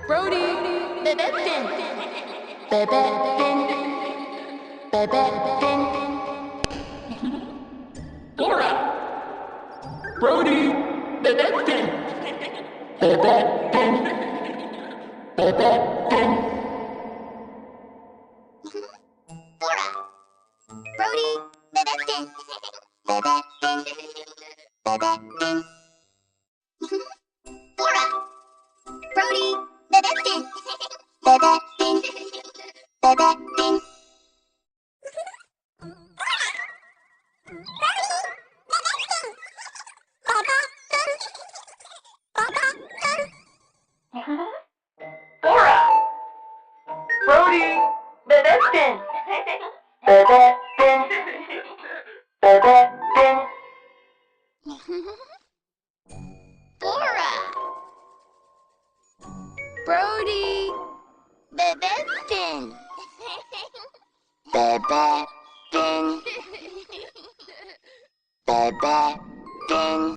Brody, Bebefinn, Bebefinn, Bebefinn. Dora, Brody, Bebefinn, Bebefinn, Bebefinn. Dora, Brody, Bebefinn, Bebefinn, Bebefinn. Dora, Brody, Bebefinn, Bebefinn, Bebefinn. Dora, Brody, Bebefinn, Bebefinn, Bebefinn. Dora, Brody, Bebefinn, Bebefinn, Bebefinn.